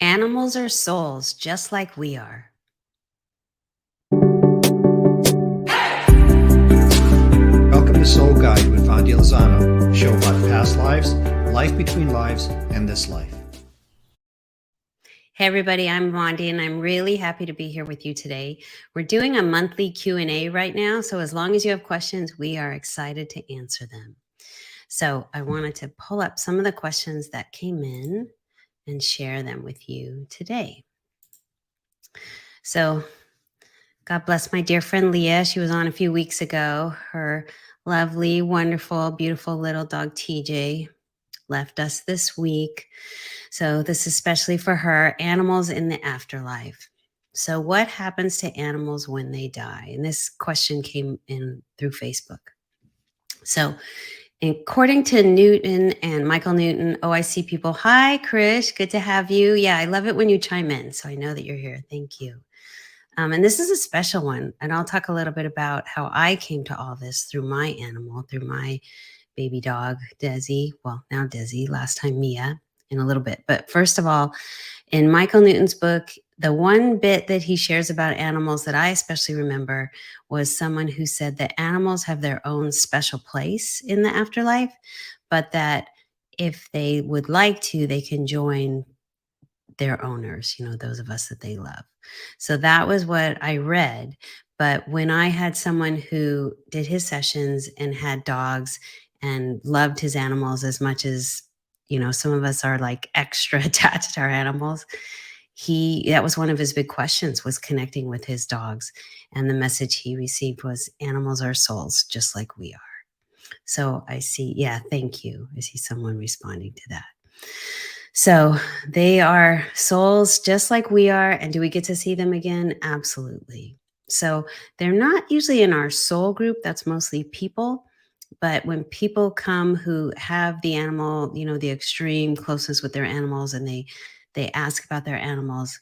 Animals are souls just like we are. Welcome to Soul Guide with Vondie Lozano, a show about past lives, life between lives, and this life. Hey everybody, I'm Vondie and I'm really happy to be here with you today. We're doing a monthly Q&A right now, so as long as you have questions, we are excited to answer them. So I wanted to pull up some of the questions that came in and share them with you today. So God bless my dear friend Leah. She was on a few weeks ago. Her lovely, wonderful, beautiful little dog TJ left us this week. So this is especially for her. Animals in the afterlife. So what happens to animals when they die? And this question came in through Facebook. So according to Newton and Michael Newton, oh, I see people. Hi, Krish. Good to have you. Yeah, I love it when you chime in. So I know that you're here. Thank you. And this is a special one. And I'll talk a little bit about how I came to all this through my animal, through my baby dog, Desi. Well, now Desi, last time Mia, in a little bit. But first of all, in Michael Newton's book, the one bit that he shares about animals that I especially remember was someone who said that animals have their own special place in the afterlife, but that if they would like to, they can join their owners, those of us that they love. So that was what I read. But when I had someone who did his sessions and had dogs and loved his animals as much as, some of us are like extra attached to our animals, that was one of his big questions, was connecting with his dogs. And the message he received was animals are souls just like we are. So I see, yeah, thank you. I see someone responding to that. So they are souls just like we are. And do we get to see them again? Absolutely. So they're not usually in our soul group. That's mostly people. But when people come who have the animal, the extreme closeness with their animals, and they ask about their animals,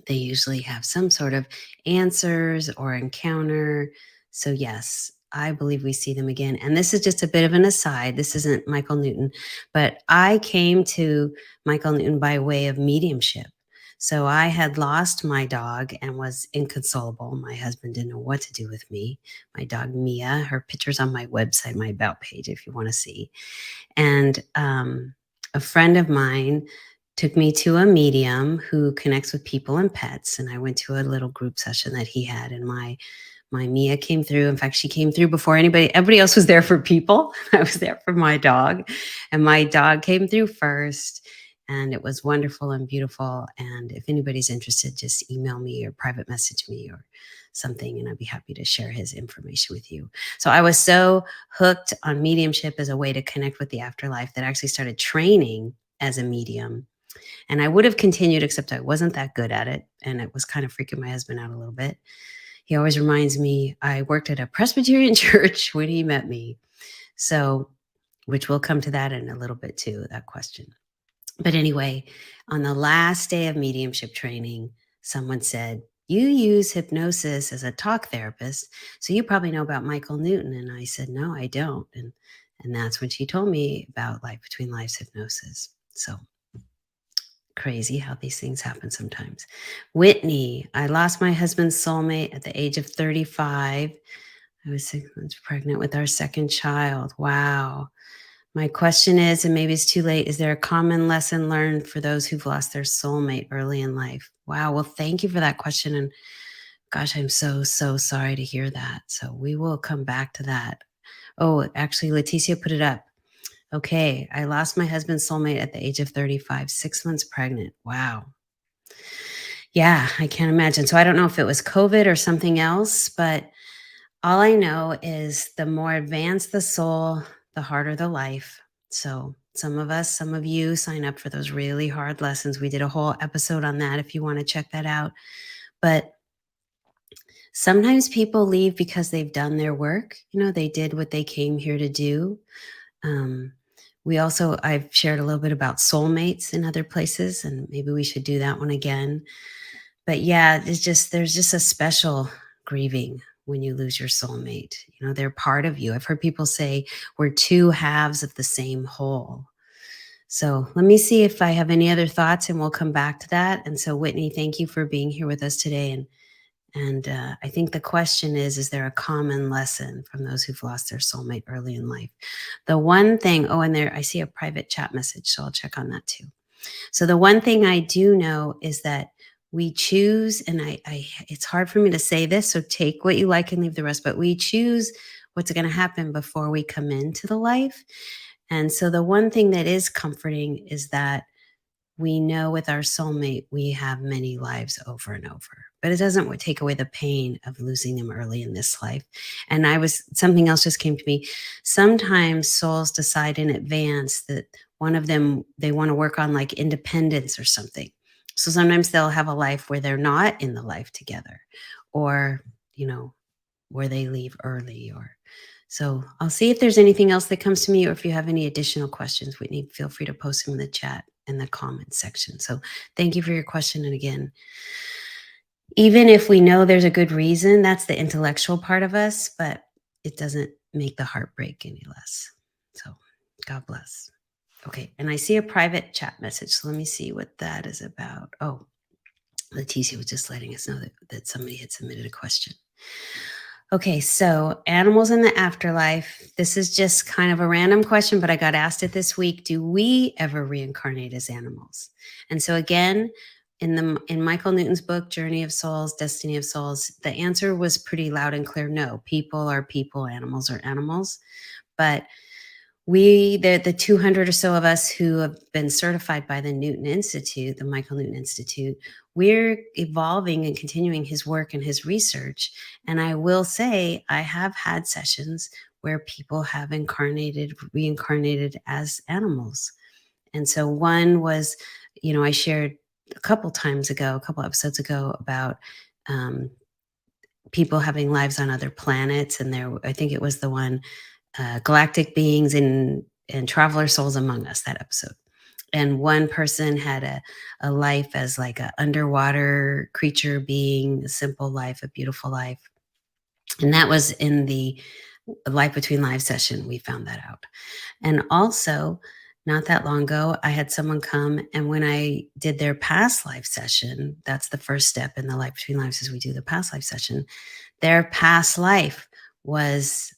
they usually have some sort of answers or encounter. So yes, I believe we see them again. And this is just a bit of an aside. This isn't Michael Newton, but I came to Michael Newton by way of mediumship. So I had lost my dog and was inconsolable. My husband didn't know what to do with me. My dog, Mia, her picture's on my website, my about page, if you want to see. And a friend of mine took me to a medium who connects with people and pets. And I went to a little group session that he had, and my Mia came through. In fact, she came through before everybody else was there for people. I was there for my dog, and my dog came through first. And it was wonderful and beautiful. And if anybody's interested, just email me or private message me or something, and I'd be happy to share his information with you. So I was so hooked on mediumship as a way to connect with the afterlife that I actually started training as a medium. And I would have continued, except I wasn't that good at it. And it was kind of freaking my husband out a little bit. He always reminds me, I worked at a Presbyterian church when he met me. So, which we'll come to that in a little bit too, that question. But anyway, on the last day of mediumship training, someone said, you use hypnosis as a talk therapist, so you probably know about Michael Newton. And I said, no, I don't. And that's when she told me about Life Between Lives hypnosis. So crazy how these things happen sometimes. Whitney, I lost my husband's soulmate at the age of 35. I was 6 months pregnant with our second child. Wow. My question is, and maybe it's too late, is there a common lesson learned for those who've lost their soulmate early in life? Wow. Well, thank you for that question. And gosh, I'm so sorry to hear that. So we will come back to that. Oh, actually, Leticia put it up. Okay, I lost my husband's soulmate at the age of 35, 6 months pregnant. Wow. Yeah, I can't imagine. So I don't know if it was COVID or something else, but all I know is the more advanced the soul, the harder the life. So some of you sign up for those really hard lessons. We did a whole episode on that if you want to check that out. But sometimes people leave because they've done their work. They did what they came here to do. I've shared a little bit about soulmates in other places, and maybe we should do that one again. But yeah, there's just a special grieving when you lose your soulmate. They're part of you. I've heard people say we're two halves of the same whole. So let me see if I have any other thoughts, and we'll come back to that. And so, Whitney, thank you for being here with us today. And I think the question is there a common lesson from those who've lost their soulmate early in life? The one thing, oh, and there I see a private chat message, so I'll check on that too. So the one thing I do know is that we choose, and I it's hard for me to say this, so take what you like and leave the rest, but we choose what's going to happen before we come into the life. And so the one thing that is comforting is that we know with our soulmate, we have many lives over and over, but it doesn't take away the pain of losing them early in this life. And something else just came to me. Sometimes souls decide in advance that one of them, they want to work on like independence or something. So sometimes they'll have a life where they're not in the life together, or, where they leave early, or so I'll see if there's anything else that comes to me, or if you have any additional questions, Whitney, feel free to post them in the chat in the comments section. So thank you for your question. And again, even if we know there's a good reason, that's the intellectual part of us, but it doesn't make the heartbreak any less. So God bless. Okay. And I see a private chat message. So let me see what that is about. Oh, Leticia was just letting us know that somebody had submitted a question. Okay, so animals in the afterlife. This is just kind of a random question, but I got asked it this week. Do we ever reincarnate as animals? And so again, in Michael Newton's book, Journey of Souls, Destiny of Souls, the answer was pretty loud and clear. No, people are people, animals are animals. But the 200 or so of us who have been certified by the Newton Institute, the Michael Newton Institute, we're evolving and continuing his work and his research. And I will say, I have had sessions where people have reincarnated as animals. And so one was, I shared a couple episodes ago about people having lives on other planets. And I think it was the one, galactic beings and traveler souls among us, that episode. And one person had a life as like an underwater creature being, a simple life, a beautiful life. And that was in the Life Between Lives session. We found that out. And also, not that long ago, I had someone come, and when I did their past life session, that's the first step in the Life Between Lives, is we do the past life session. Their past life was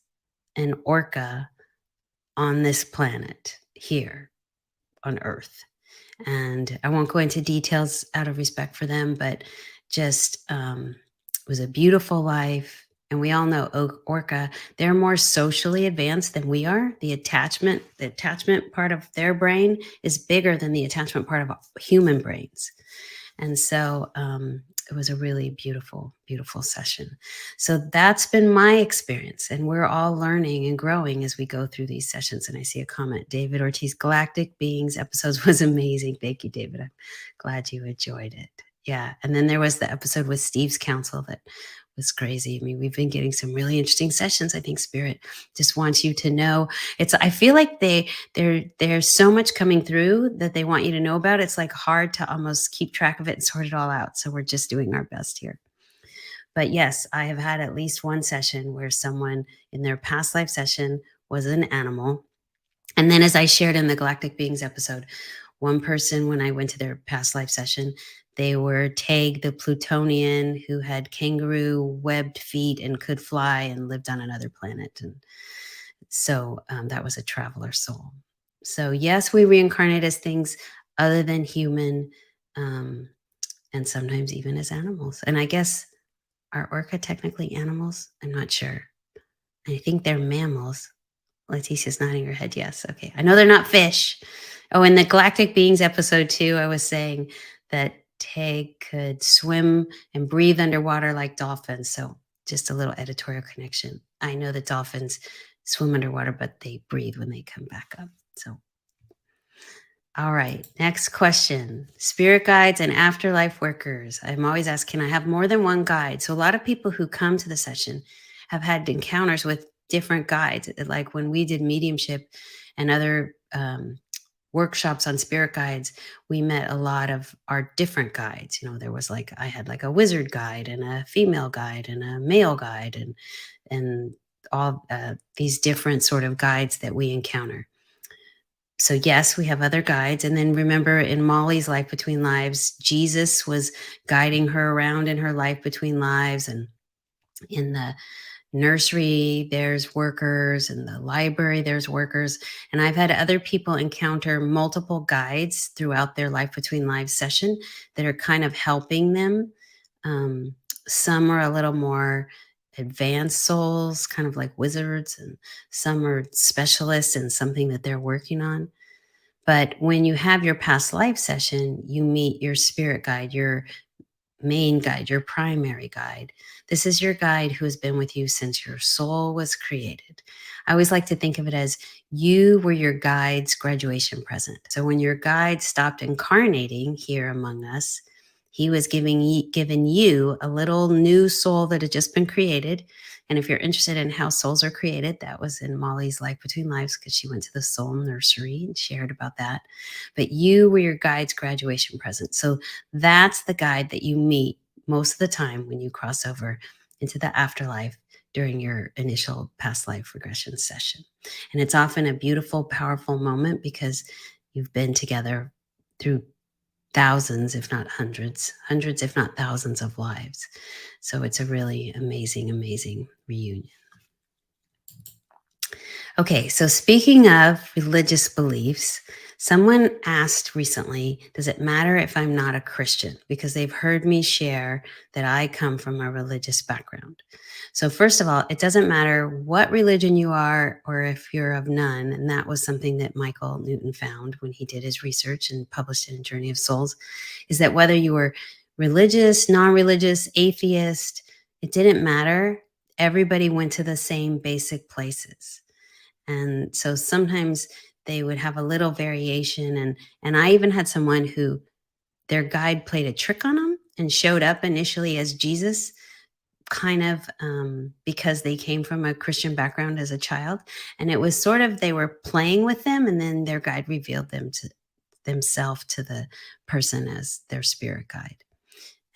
an orca on this planet here on Earth. And I won't go into details out of respect for them, but just it was a beautiful life. And we all know orca, they're more socially advanced than we are. The attachment part of their brain is bigger than the attachment part of human brains. And so it was a really beautiful, beautiful session. So that's been my experience. And we're all learning and growing as we go through these sessions. And I see a comment, David Ortiz, Galactic Beings episodes was amazing. Thank you, David. I'm glad you enjoyed it. Yeah. And then there was the episode with Steve's counsel that was crazy. I mean, we've been getting some really interesting sessions. I think Spirit just wants you to know. I feel like there's so much coming through that they want you to know about. It's like hard to almost keep track of it and sort it all out. So we're just doing our best here. But yes, I have had at least one session where someone in their past life session was an animal. And then, as I shared in the Galactic Beings episode, one person, when I went to their past life session, they were Tag, the Plutonian, who had kangaroo webbed feet and could fly and lived on another planet. And so that was a traveler soul. So yes, we reincarnate as things other than human, and sometimes even as animals. And I guess, are orca technically animals? I'm not sure. I think they're mammals. Leticia's nodding her head yes. Okay. I know they're not fish. Oh, in the Galactic Beings episode 2, I was saying that Tag could swim and breathe underwater like dolphins. So just a little editorial connection. I know that dolphins swim underwater, but they breathe when they come back up. So, all right. Next question. Spirit guides and afterlife workers. I'm always asked, can I have more than one guide? So a lot of people who come to the session have had encounters with different guides. Like when we did mediumship and other workshops on spirit guides, we met a lot of our different guides. There was I had like a wizard guide and a female guide and a male guide and all these different sort of guides that we encounter. So, yes, we have other guides. And then remember, in Molly's Life Between Lives, Jesus was guiding her around in her life between lives. And in the nursery, there's workers. In the library, there's workers. And I've had other people encounter multiple guides throughout their Life Between Lives session that are kind of helping them. Um, some are a little more advanced souls, kind of like wizards, and some are specialists in something that they're working on. But when you have your past life session, you meet your spirit guide, your main guide, your primary guide. This is your guide who has been with you since your soul was created. I always like to think of it as you were your guide's graduation present. So when your guide stopped incarnating here among us, he was giving you a little new soul that had just been created. And if you're interested in how souls are created, that was in Molly's Life Between Lives because she went to the soul nursery and shared about that. But you were your guide's graduation present. So that's the guide that you meet most of the time when you cross over into the afterlife during your initial past life regression session. And it's often a beautiful, powerful moment because you've been together through thousands, if not hundreds, if not thousands of lives. So it's a really amazing, amazing reunion. Okay, so speaking of religious beliefs, someone asked recently, does it matter if I'm not a Christian? Because they've heard me share that I come from a religious background. So, first of all, it doesn't matter what religion you are or if you're of none. And that was something that Michael Newton found when he did his research and published it in Journey of Souls, is that whether you were religious, non religious, atheist, it didn't matter. Everybody went to the same basic places. And so sometimes they would have a little variation. And I even had someone who their guide played a trick on them and showed up initially as Jesus, kind of because they came from a Christian background as a child. And it was sort of they were playing with them, and then their guide revealed them to themselves to the person as their spirit guide,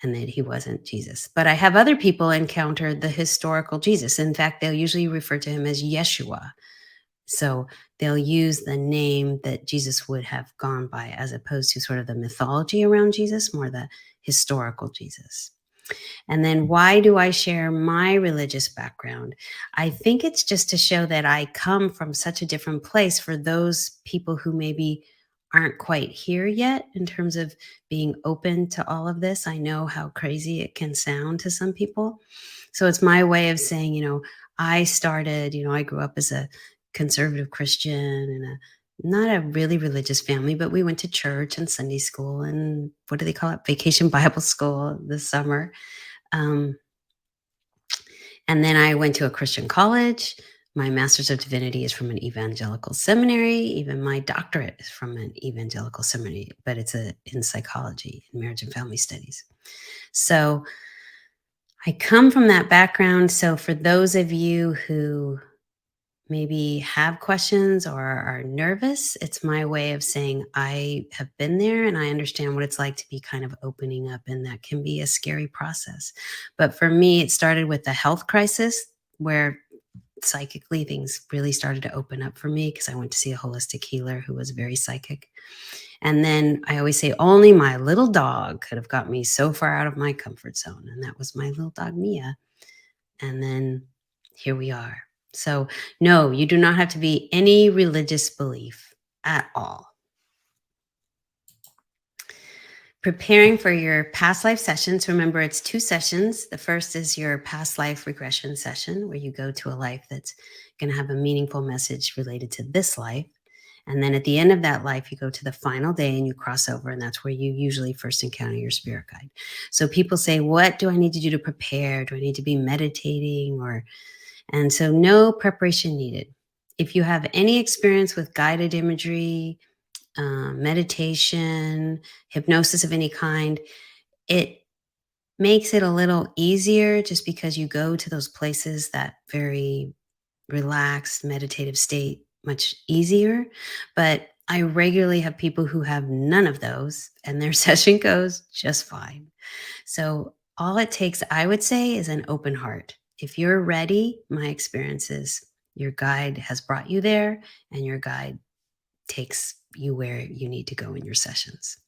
and that he wasn't Jesus. But I have other people encounter the historical Jesus. In fact, they'll usually refer to him as Yeshua. So they'll use the name that Jesus would have gone by as opposed to sort of the mythology around Jesus, more the historical Jesus. And then why do I share my religious background? I think it's just to show that I come from such a different place for those people who maybe aren't quite here yet in terms of being open to all of this. I know how crazy it can sound to some people. So it's my way of saying, I grew up as a conservative Christian and not a really religious family, but we went to church and Sunday school and what do they call it? Vacation Bible school this summer. Um, and then I went to a Christian college. My master's of divinity is from an evangelical seminary. Even my doctorate is from an evangelical seminary, but it's in psychology, in marriage and family studies. So I come from that background. So for those of you who maybe have questions or are nervous, it's my way of saying I have been there and I understand what it's like to be kind of opening up, and that can be a scary process. But for me, it started with the health crisis where psychically things really started to open up for me because I went to see a holistic healer who was very psychic. And then I always say only my little dog could have got me so far out of my comfort zone. And that was my little dog, Mia. And then here we are. So, no, you do not have to be any religious belief at all. Preparing for your past life sessions. Remember, it's 2 sessions. The first is your past life regression session, where you go to a life that's going to have a meaningful message related to this life. And then at the end of that life, you go to the final day and you cross over, and that's where you usually first encounter your spirit guide. So people say, what do I need to do to prepare? Do I need to be meditating? And so no preparation needed. If you have any experience with guided imagery, meditation, hypnosis of any kind, it makes it a little easier just because you go to those places, that very relaxed meditative state, much easier. But I regularly have people who have none of those and their session goes just fine. So all it takes, I would say, is an open heart. If you're ready, my experience is your guide has brought you there, and your guide takes you where you need to go in your sessions.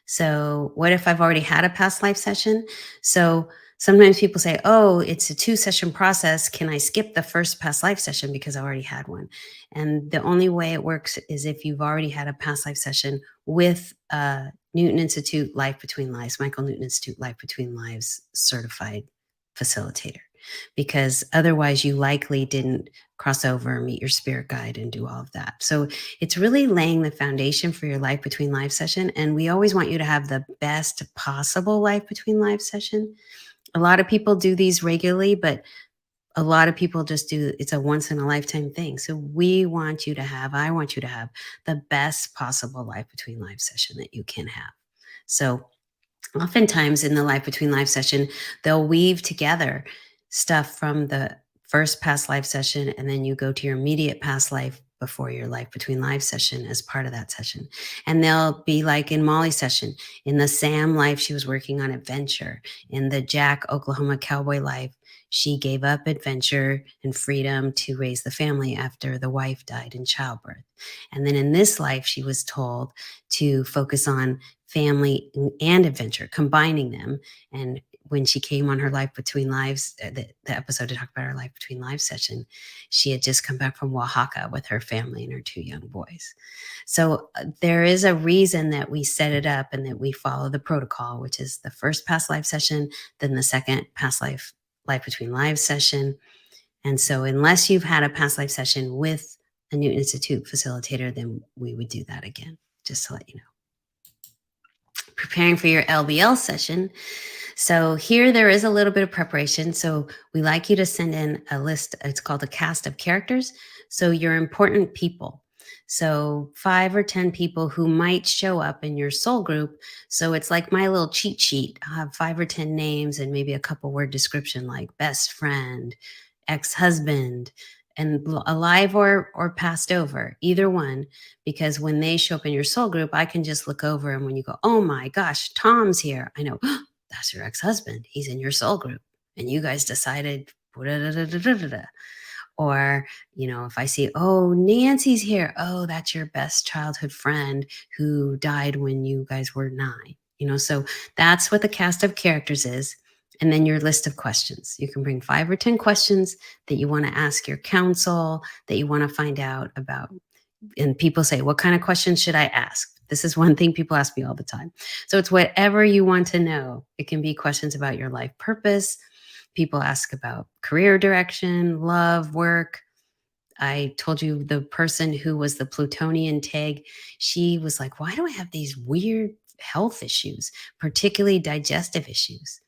So, what if I've already had a past life session? So, sometimes people say, oh, it's a 2 session process. Can I skip the first past life session because I already had one? And the only way it works is if you've already had a past life session with Newton Institute Life Between Lives, Michael Newton Institute Life Between Lives certified facilitator, because otherwise you likely didn't cross over, meet your spirit guide, and do all of that. So it's really laying the foundation for your Life Between Lives session. And we always want you to have the best possible Life Between Lives session. A lot of people do these regularly, but a lot of people just do, it's a once in a lifetime thing. So I want you to have the best possible Life Between Lives session that you can have. So oftentimes in the Life Between Life session, they'll weave together stuff from the first past life session, and then you go to your immediate past life before your Life Between Lives session as part of that session. And they'll be like in Molly's session, in the Sam life, she was working on adventure. In the Jack, Oklahoma cowboy life, she gave up adventure and freedom to raise the family after the wife died in childbirth. And then in this life, she was told to focus on family and adventure, combining them. And when she came on her Life Between Lives, the episode to talk about her Life Between Lives session, she had just come back from Oaxaca with her family and her 2 young boys. So there is a reason that we set it up and that we follow the protocol, which is the first past life session, then the second past life Between Lives session. And so unless you've had a past life session with a Newton Institute facilitator, then we would do that again, just to let you know. Preparing for your LBL session. So here there is a little bit of preparation. So we like you to send in a list. It's called a cast of characters. So your important people. So 5 or 10 people who might show up in your soul group. So it's like my little cheat sheet. I'll have 5 or 10 names and maybe a couple word description like best friend, ex-husband, and alive or passed over, either one, because when they show up in your soul group, I can just look over, and when you go, oh my gosh, Tom's here, I know, that's your ex-husband. He's in your soul group. And you guys decided, or, if I see, oh, Nancy's here. Oh, that's your best childhood friend who died when you guys were 9. So that's what the cast of characters is. And then your list of questions. You can bring 5 or 10 questions that you want to ask your counsel, that you want to find out about. And people say, what kind of questions should I ask? This is one thing people ask me all the time. So it's whatever you want to know. It can be questions about your life purpose. People ask about career direction, love, work. I told you the person who was the Plutonian tag, she was like, why do I have these weird health issues, particularly digestive issues?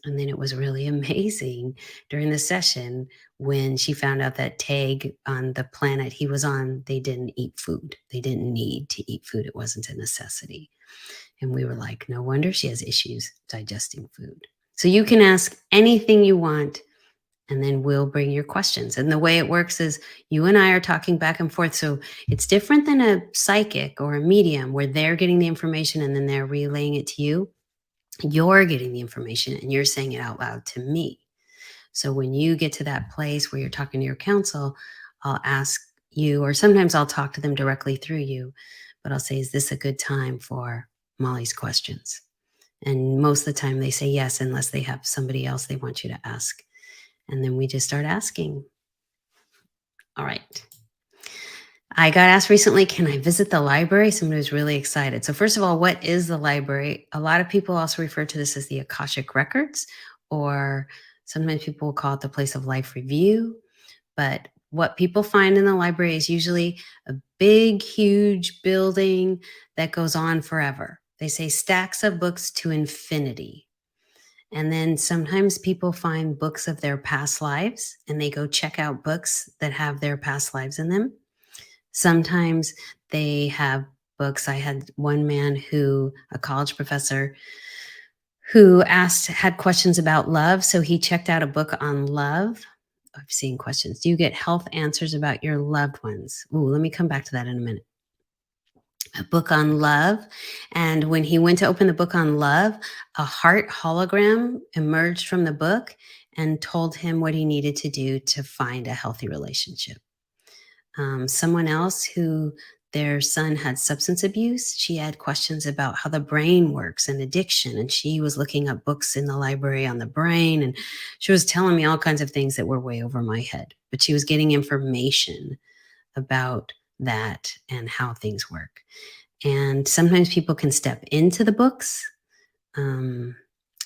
And then it was really amazing during the session when she found out that Tag on the planet he was on, they didn't eat food. They didn't need to eat food. It wasn't a necessity. And we were like, no wonder she has issues digesting food. So you can ask anything you want, and then we'll bring your questions. And the way it works is you and I are talking back and forth. So it's different than a psychic or a medium where they're getting the information and then they're relaying it to you. You're getting the information and you're saying it out loud to me. So when you get to that place where you're talking to your counsel, I'll ask you, or sometimes I'll talk to them directly through you, but I'll say, is this a good time for Molly's questions? And most of the time they say yes, unless they have somebody else they want you to ask. And then we just start asking. All right. I got asked recently, can I visit the library? Somebody was really excited. So first of all, what is the library? A lot of people also refer to this as the Akashic Records, or sometimes people will call it the place of life review. But what people find in the library is usually a big, huge building that goes on forever. They say stacks of books to infinity. And then sometimes people find books of their past lives and they go check out books that have their past lives in them. Sometimes they have books. I had one man a college professor, who had questions about love. So he checked out a book on love. I've seen questions. Do you get health answers about your loved ones? Ooh, let me come back to that in a minute. A book on love. And when he went to open the book on love, a heart hologram emerged from the book and told him what he needed to do to find a healthy relationship. Someone else who their son had substance abuse. She had questions about how the brain works and addiction. And she was looking up books in the library on the brain. And she was telling me all kinds of things that were way over my head. But she was getting information about that and how things work. And sometimes people can step into the books. Um,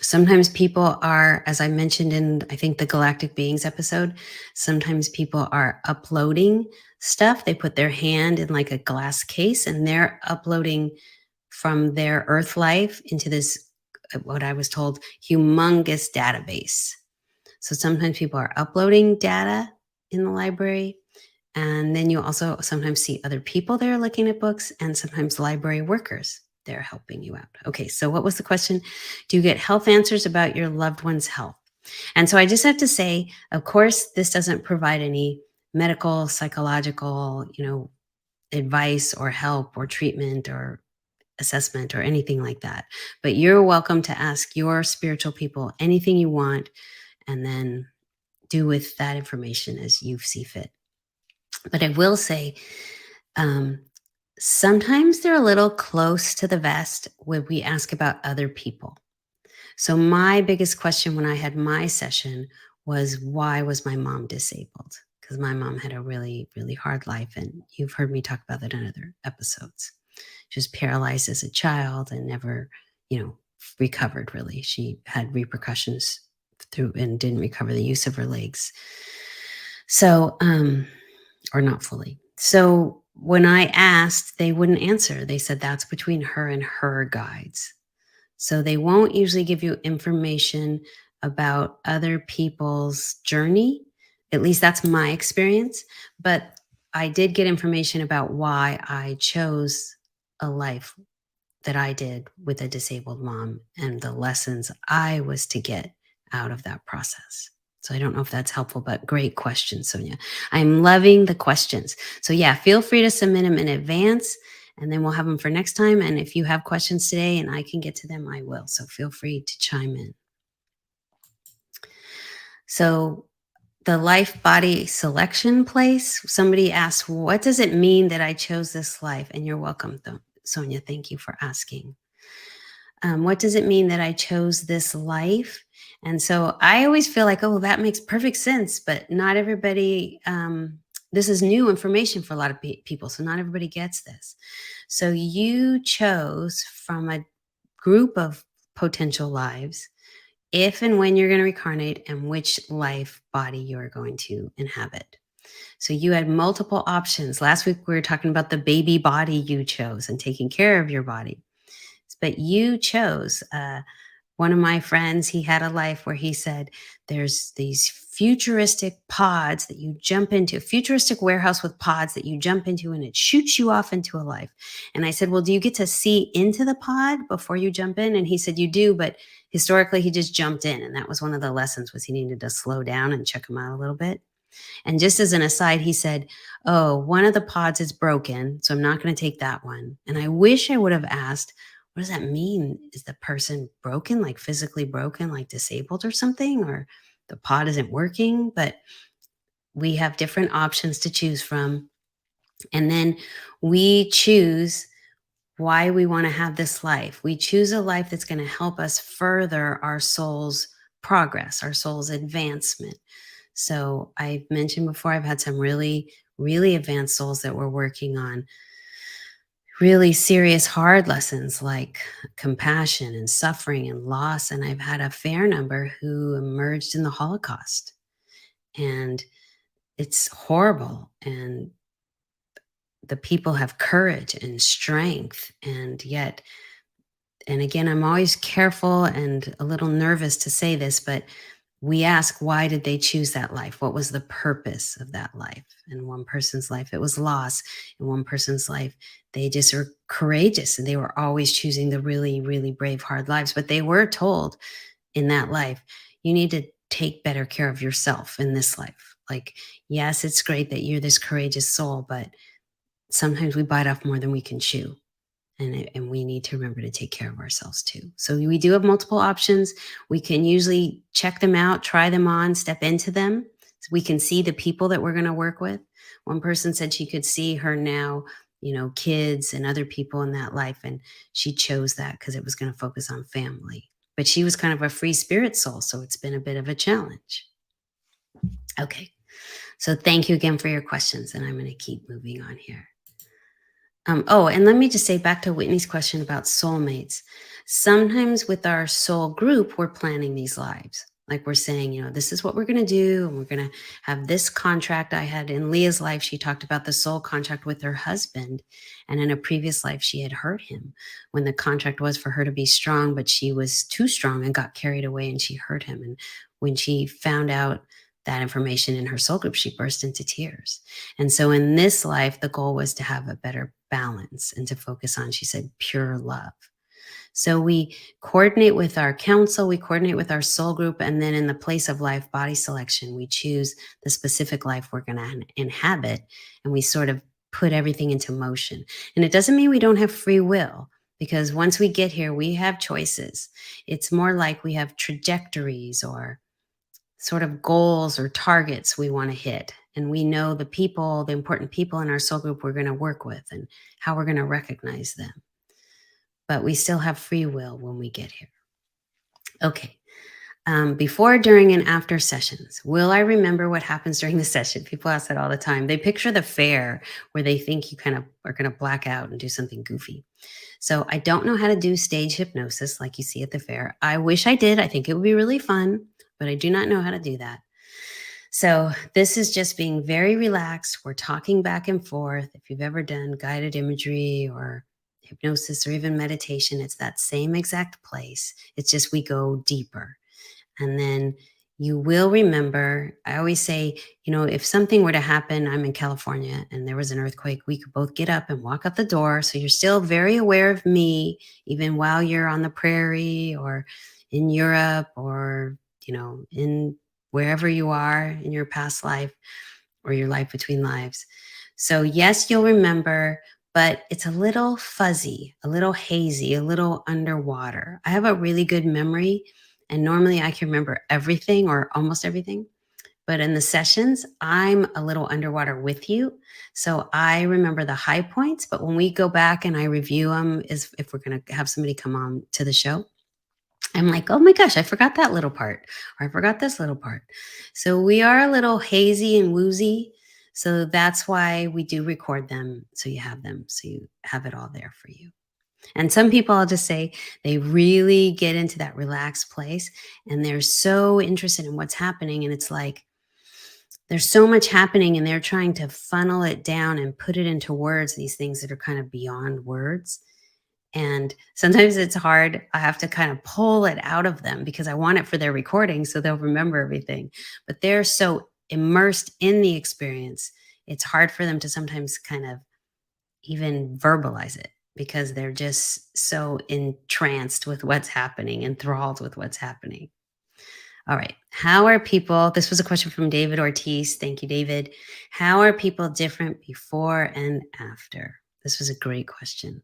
Sometimes people are, as I mentioned in, I think, the Galactic Beings episode, sometimes people are uploading stuff. They put their hand in like a glass case and they're uploading from their Earth life into this, what I was told, humongous database. So sometimes people are uploading data in the library. And then you also sometimes see other people there looking at books and sometimes library workers. They're helping you out. Okay, so what was the question? Do you get health answers about your loved one's health? And so I just have to say, of course, this doesn't provide any medical, psychological, advice or help or treatment or assessment or anything like that. But you're welcome to ask your spiritual people anything you want and then do with that information as you see fit. But I will say, um, sometimes they're a little close to the vest when we ask about other people. So my biggest question when I had my session was, why was my mom disabled? Because my mom had a really, really hard life. And you've heard me talk about that in other episodes. She was paralyzed as a child and never, recovered really. She had repercussions through and didn't recover the use of her legs. So, or not fully. So when I asked, they wouldn't answer. They said that's between her and her guides. So they won't usually give you information about other people's journey. At least that's my experience. But I did get information about why I chose a life that I did with a disabled mom and the lessons I was to get out of that process. So I don't know if that's helpful, but great question, Sonia. I'm loving the questions. So yeah, feel free to submit them in advance and then we'll have them for next time. And if you have questions today and I can get to them, I will. So feel free to chime in. So the life body selection place, somebody asked, what does it mean that I chose this life? And you're welcome, Sonia. Thank you for asking. What does it mean that I chose this life? And so I always feel like, oh, that makes perfect sense, but not everybody, this is new information for a lot of people. So not everybody gets this. So you chose from a group of potential lives, if and when you're going to reincarnate and which life body you're going to inhabit. So you had multiple options. Last week, we were talking about the baby body you chose and taking care of your body. But you chose, one of my friends, he had a life where he said, there's these futuristic pods that you jump into, a futuristic warehouse with pods that you jump into and it shoots you off into a life. And I said, well, do you get to see into the pod before you jump in? And he said, you do, but historically he just jumped in. And that was one of the lessons, was he needed to slow down and check him out a little bit. And just as an aside, he said, oh, one of the pods is broken, so I'm not going to take that one. And I wish I would have asked, what does that mean? Is the person broken, like physically broken, like disabled or something? Or the pod isn't working? But we have different options to choose from. And then we choose why we want to have this life. We choose a life that's going to help us further our soul's progress, our soul's advancement. So I've mentioned before, I've had some really, really advanced souls that were working on really serious, hard lessons like compassion and suffering and loss. And I've had a fair number who emerged in the Holocaust. And it's horrible. And the people have courage and strength. And yet, and again, I'm always careful and a little nervous to say this, but we ask, why did they choose that life? What was the purpose of that life? In one person's life, it was loss. In one person's life, they just were courageous and they were always choosing the really, really brave, hard lives. But they were told in that life, you need to take better care of yourself in this life. Like, yes, it's great that you're this courageous soul, but sometimes we bite off more than we can chew. And we need to remember to take care of ourselves too. So we do have multiple options. We can usually check them out, try them on, step into them. So we can see the people that we're going to work with. One person said she could see her now kids and other people in that life. And she chose that because it was going to focus on family. But she was kind of a free spirit soul, so it's been a bit of a challenge. Okay. So thank you again for your questions, and I'm going to keep moving on here. And let me just say back to Whitney's question about soulmates. Sometimes with our soul group, we're planning these lives. Like we're saying, this is what we're going to do. And we're going to have this contract. I had in Leah's life, she talked about the soul contract with her husband. And in a previous life, she had hurt him when the contract was for her to be strong, but she was too strong and got carried away and she hurt him. And when she found out that information in her soul group, she burst into tears. And so in this life, the goal was to have a better balance and to focus on, she said, pure love. So we coordinate with our council, we coordinate with our soul group, and then in the place of life body selection, we choose the specific life we're going to inhabit, and we sort of put everything into motion. And it doesn't mean we don't have free will, because once we get here, we have choices. It's more like we have trajectories or sort of goals or targets we want to hit. And we know the people, the important people in our soul group we're going to work with and how we're going to recognize them. But we still have free will when we get here. Okay. Before, during, and after sessions, will I remember what happens during the session? People ask that all the time. They picture the fair where they think you kind of are going to black out and do something goofy. So I don't know how to do stage hypnosis like you see at the fair. I wish I did. I think it would be really fun, but I do not know how to do that. So this is just being very relaxed. We're talking back and forth. If you've ever done guided imagery or hypnosis or even meditation, it's that same exact place. It's just we go deeper. And then you will remember, I always say, if something were to happen, I'm in California and there was an earthquake, we could both get up and walk out the door. So you're still very aware of me, even while you're on the prairie or in Europe or, in wherever you are in your past life or your life between lives. So yes, you'll remember, but it's a little fuzzy, a little hazy, a little underwater. I have a really good memory. And normally I can remember everything or almost everything. But in the sessions, I'm a little underwater with you. So I remember the high points. But when we go back and I review them, if we're going to have somebody come on to the show, I'm like, oh my gosh, I forgot that little part. Or I forgot this little part. So we are a little hazy and woozy. So that's why we do record them. So you have them. So you have it all there for you. And some people, I'll just say, they really get into that relaxed place and they're so interested in what's happening. And it's like, there's so much happening and they're trying to funnel it down and put it into words, these things that are kind of beyond words. And sometimes it's hard. I have to kind of pull it out of them because I want it for their recording so they'll remember everything. But they're so immersed in the experience, it's hard for them to sometimes kind of even verbalize it, because they're just so entranced with what's happening, enthralled with what's happening. All right. How are people, this was a question from David Ortiz. Thank you, David. How are people different before and after? This was a great question.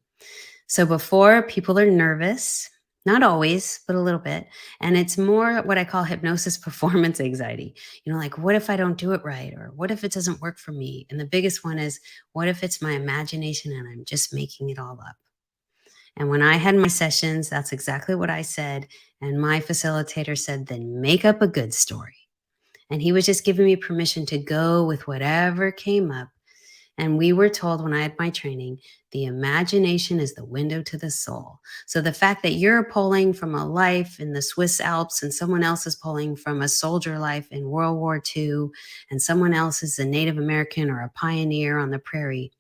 So before, people are nervous, not always, but a little bit. And it's more what I call hypnosis performance anxiety. Like, what if I don't do it right? Or what if it doesn't work for me? And the biggest one is, what if it's my imagination and I'm just making it all up? And when I had my sessions, that's exactly what I said. And my facilitator said, then make up a good story. And he was just giving me permission to go with whatever came up. And we were told when I had my training, the imagination is the window to the soul. So the fact that you're pulling from a life in the Swiss Alps and someone else is pulling from a soldier life in World War II, and someone else is a Native American or a pioneer on the prairie,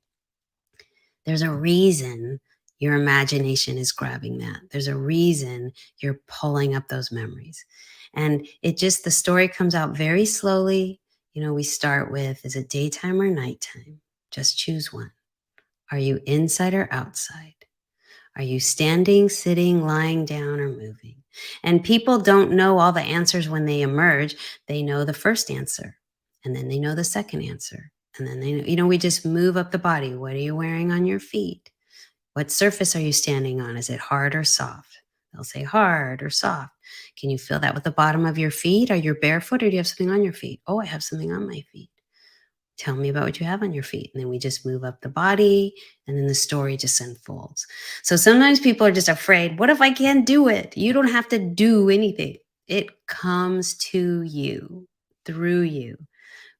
there's a reason your imagination is grabbing that. There's a reason you're pulling up those memories. And the story comes out very slowly. We start with, is it daytime or nighttime? Just choose one. Are you inside or outside? Are you standing, sitting, lying down, or moving? And people don't know all the answers when they emerge. They know the first answer, and then they know the second answer. And then they know, we just move up the body. What are you wearing on your feet? What surface are you standing on? Is it hard or soft? They'll say hard or soft. Can you feel that with the bottom of your feet? Are you barefoot or do you have something on your feet? Oh, I have something on my feet. Tell me about what you have on your feet. And then we just move up the body, and then the story just unfolds. So sometimes people are just afraid. What if I can't do it? You don't have to do anything. It comes to you, through you.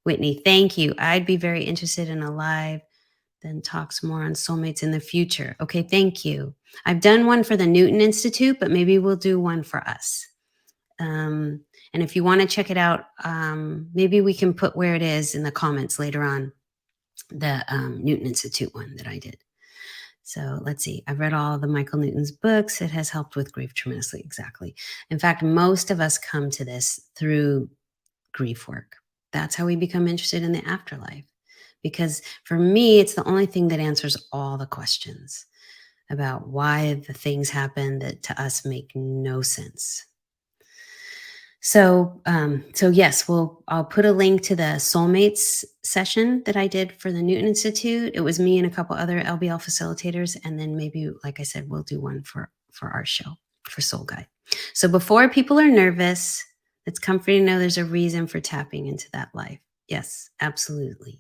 Whitney, thank you. I'd be very interested in a live that talks more on soulmates in the future. Okay, thank you. I've done one for the Newton Institute, but maybe we'll do one for us. And if you want to check it out, maybe we can put where it is in the comments later on, the Newton Institute one that I did. So let's see. I've read all the Michael Newton's books. It has helped with grief tremendously. Exactly. In fact, most of us come to this through grief work. That's how we become interested in the afterlife. Because for me, it's the only thing that answers all the questions about why the things happen that to us make no sense. So yes, I'll put a link to the soulmates session that I did for the Newton Institute. It was me and a couple other LBL facilitators, and then maybe, like I said, we'll do one for our show for Soul Guide. So before people are nervous, it's comforting to know there's a reason for tapping into that life. Yes, absolutely.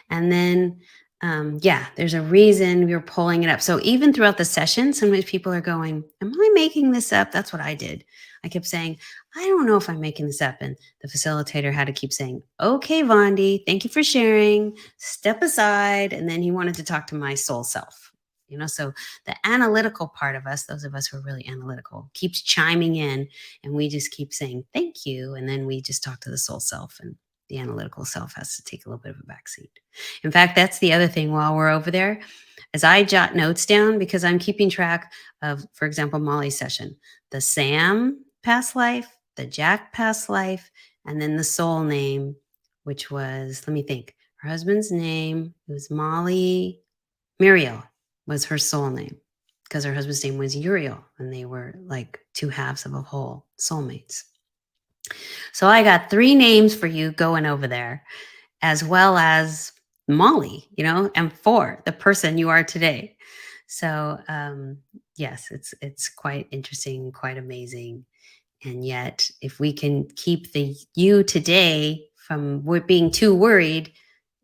And then, there's a reason we were pulling it up. So even throughout the session, sometimes people are going, am I making this up? That's what I did. I kept saying, I don't know if I'm making this up. And the facilitator had to keep saying, okay, Vondie, thank you for sharing. Step aside. And then he wanted to talk to my soul self. So the analytical part of us, those of us who are really analytical, keeps chiming in, and we just keep saying, thank you. And then we just talk to the soul self, and the analytical self has to take a little bit of a backseat. In fact, that's the other thing while we're over there, as I jot notes down, because I'm keeping track of, for example, Molly's session, the Sam past life, the Jack past life, and then the soul name, which was, let me think, her husband's name, it was Molly, Muriel was her soul name, because her husband's name was Uriel, and they were like two halves of a whole, soulmates. So I got 3 names for you going over there, as well as Molly, and 4, the person you are today. So yes, it's quite interesting, quite amazing. And yet, if we can keep the you today from being too worried,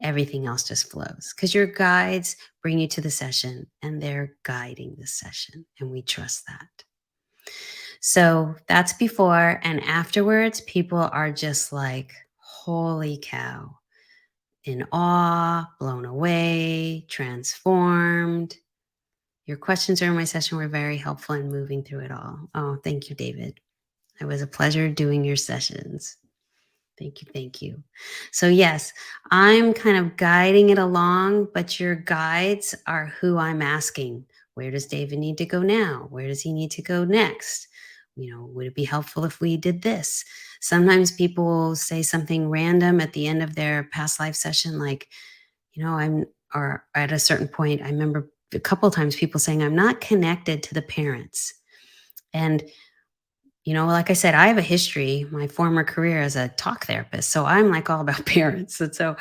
everything else just flows, because your guides bring you to the session and they're guiding the session, and we trust that. So that's before, and afterwards, people are just like, holy cow, in awe, blown away, transformed. Your questions during my session were very helpful in moving through it all. Oh, thank you, David. It was a pleasure doing your sessions. Thank you. Thank you. So yes, I'm kind of guiding it along, but your guides are who I'm asking. Where does David need to go now? Where does he need to go next? Would it be helpful if we did this? Sometimes people will say something random at the end of their past life session, like, or at a certain point, I remember a couple of times people saying, I'm not connected to the parents. And like I said, I have a history, my former career as a talk therapist. So I'm like all about parents. And so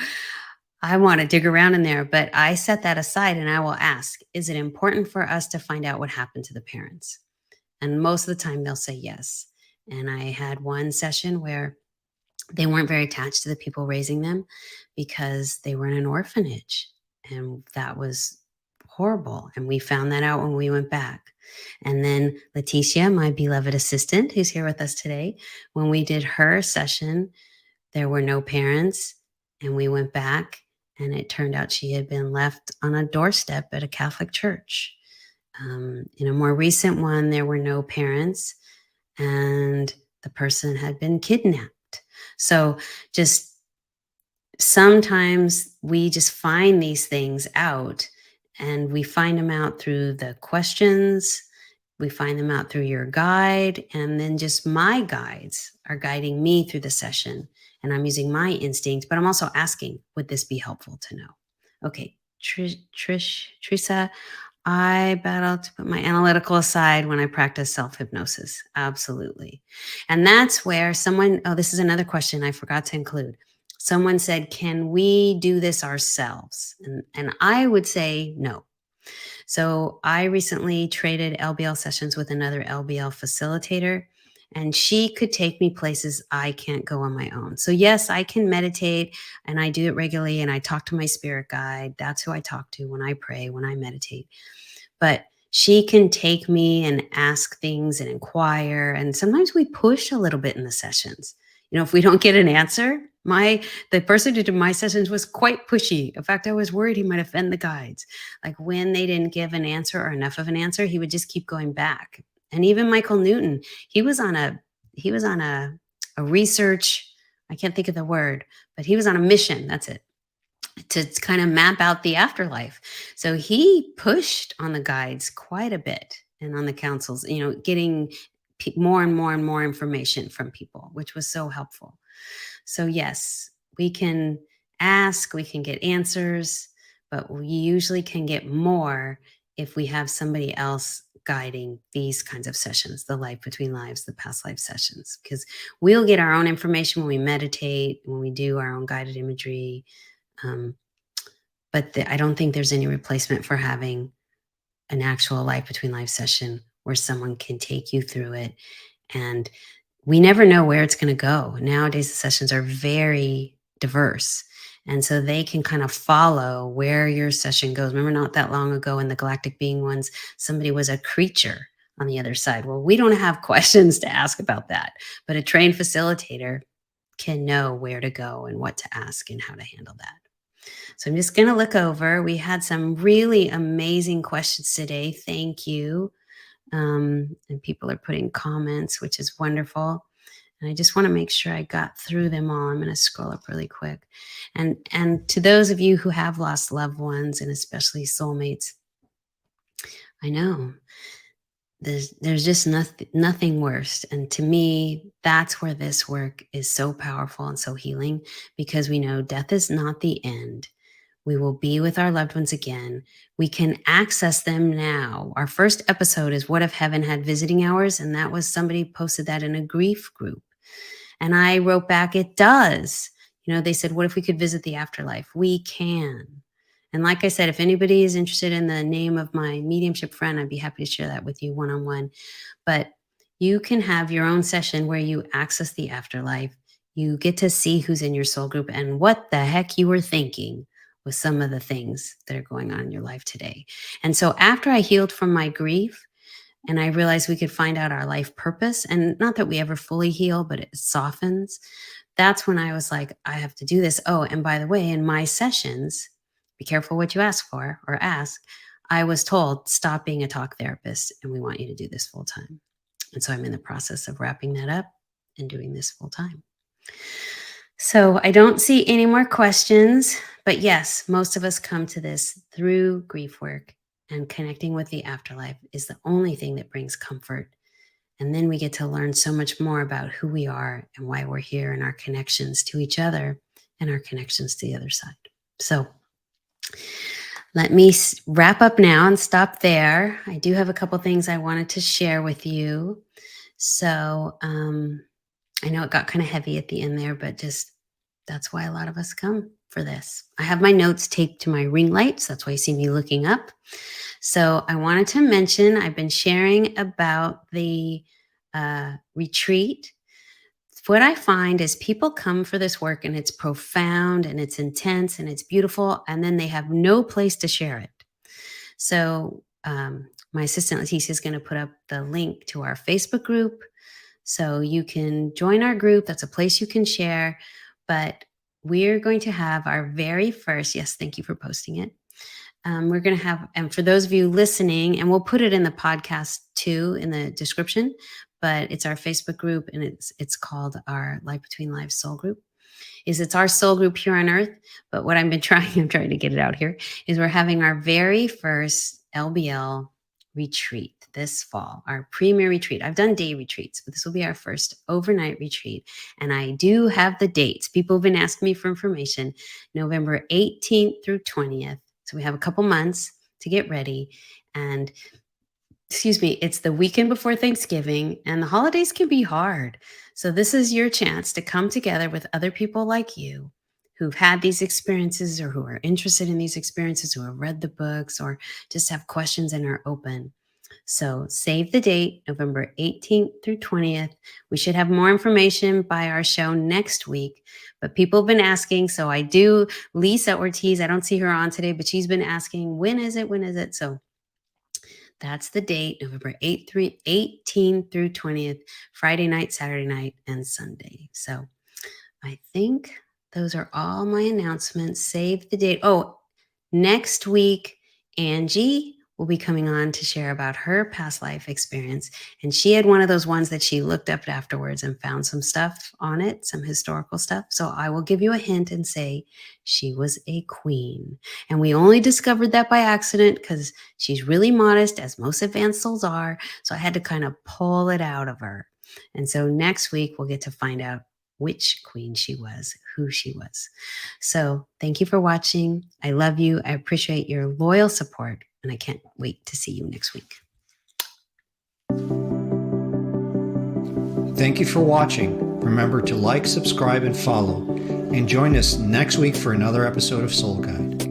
I want to dig around in there, but I set that aside and I will ask, is it important for us to find out what happened to the parents? And most of the time they'll say yes. And I had one session where they weren't very attached to the people raising them because they were in an orphanage. And that was horrible. And we found that out when we went back. And then Leticia, my beloved assistant, who's here with us today, when we did her session, there were no parents. And we went back, and it turned out she had been left on a doorstep at a Catholic church. In a more recent one, there were no parents, and the person had been kidnapped. So just sometimes we just find these things out, and we find them out through the questions. We find them out through your guide, and then just my guides are guiding me through the session, and I'm using my instinct, but I'm also asking, would this be helpful to know? Okay, Trisa, I battle to put my analytical aside when I practice self-hypnosis. Absolutely. And that's where this is another question I forgot to include. Someone said, can we do this ourselves? And I would say no. So I recently traded LBL sessions with another LBL facilitator, and she could take me places I can't go on my own. So, yes, I can meditate and I do it regularly and I talk to my spirit guide. That's who I talk to when I pray, when I meditate. But she can take me and ask things and inquire. And sometimes we push a little bit in the sessions. If we don't get an answer, the person who did my sessions was quite pushy. In fact, I was worried he might offend the guides. Like when they didn't give an answer or enough of an answer, he would just keep going back. And even Michael Newton, he was on a research, I can't think of the word, but he was on a mission. That's it, to kind of map out the afterlife. So he pushed on the guides quite a bit and on the councils, getting more and more and more information from people, which was so helpful. So, yes, we can ask, we can get answers, but we usually can get more if we have somebody else guiding these kinds of sessions, the life between lives, the past life sessions, because we'll get our own information when we meditate, when we do our own guided imagery. Um, but I don't think there's any replacement for having an actual life between life session where someone can take you through it. And we never know where it's going to go. Nowadays, the sessions are very diverse. And so they can kind of follow where your session goes. Remember, not that long ago in the galactic being ones, somebody was a creature on the other side. Well, we don't have questions to ask about that, but a trained facilitator can know where to go and what to ask and how to handle that. So I'm just going to look over. We had some really amazing questions today. Thank you. And people are putting comments, which is wonderful. And I just want to make sure I got through them all. I'm going to scroll up really quick. And to those of you who have lost loved ones, and especially soulmates, I know there's just nothing worse. And to me, that's where this work is so powerful and so healing, because we know death is not the end. We will be with our loved ones again. We can access them now. Our first episode is What If Heaven Had Visiting Hours? And that was somebody posted that in a grief group. And I wrote back, it does. They said, what if we could visit the afterlife? We can. And like I said, if anybody is interested in the name of my mediumship friend, I'd be happy to share that with you one-on-one. But you can have your own session where you access the afterlife. You get to see who's in your soul group and what the heck you were thinking with some of the things that are going on in your life today. And so after I healed from my grief and I realized we could find out our life purpose, and not that we ever fully heal, but it softens, that's when I was like, I have to do this. Oh, and by the way, in my sessions, be careful what you ask for or ask. I was told, stop being a talk therapist and we want you to do this full time. And so I'm in the process of wrapping that up and doing this full time. So I don't see any more questions, but yes, most of us come to this through grief work, and connecting with the afterlife is the only thing that brings comfort. And then we get to learn so much more about who we are and why we're here, and our connections to each other and our connections to the other side. So let me wrap up now and stop there. I do have a couple things I wanted to share with you. So I know it got kind of heavy at the end there, but just that's why a lot of us come for this. I have my notes taped to my ring lights. That's why you see me looking up. So I wanted to mention, I've been sharing about the retreat. What I find is people come for this work and it's profound and it's intense and it's beautiful, and then they have no place to share it. So my assistant Leticia is going to put up the link to our Facebook group. So you can join our group. That's a place you can share. But we're going to have our very first, yes, thank you for posting it. We're going to have, and for those of you listening, and we'll put it in the podcast too, in the description, but it's our Facebook group, and it's called our Life Between Lives Soul Group. It's our soul group here on Earth. But what I'm trying to get it out here, is we're having our very first LBL retreat this fall, our premier retreat. I've done day retreats, but this will be our first overnight retreat. And I do have the dates. People have been asking me for information. November 18th through 20th. So we have a couple months to get ready. And it's the weekend before Thanksgiving, and the holidays can be hard. So this is your chance to come together with other people like you who've had these experiences, or who are interested in these experiences, who have read the books, or just have questions and are open. So save the date, November 18th through 20th. We should have more information by our show next week, but people have been asking. So I do, Lisa Ortiz, I don't see her on today, but she's been asking, when is it? When is it? So that's the date, November 18th through 20th, Friday night, Saturday night, and Sunday. So I think those are all my announcements. Save the date. Oh, next week, Angie will be coming on to share about her past life experience. And she had one of those ones that she looked up afterwards and found some stuff on it, some historical stuff. So I will give you a hint and say she was a queen. And we only discovered that by accident because she's really modest, as most advanced souls are. So I had to kind of pull it out of her. And so next week, we'll get to find out which queen she was, who she was. So thank you for watching. I love you. I appreciate your loyal support, and I can't wait to see you next week. Thank you for watching. Remember to like, subscribe, and follow. And join us next week for another episode of Soul Guide.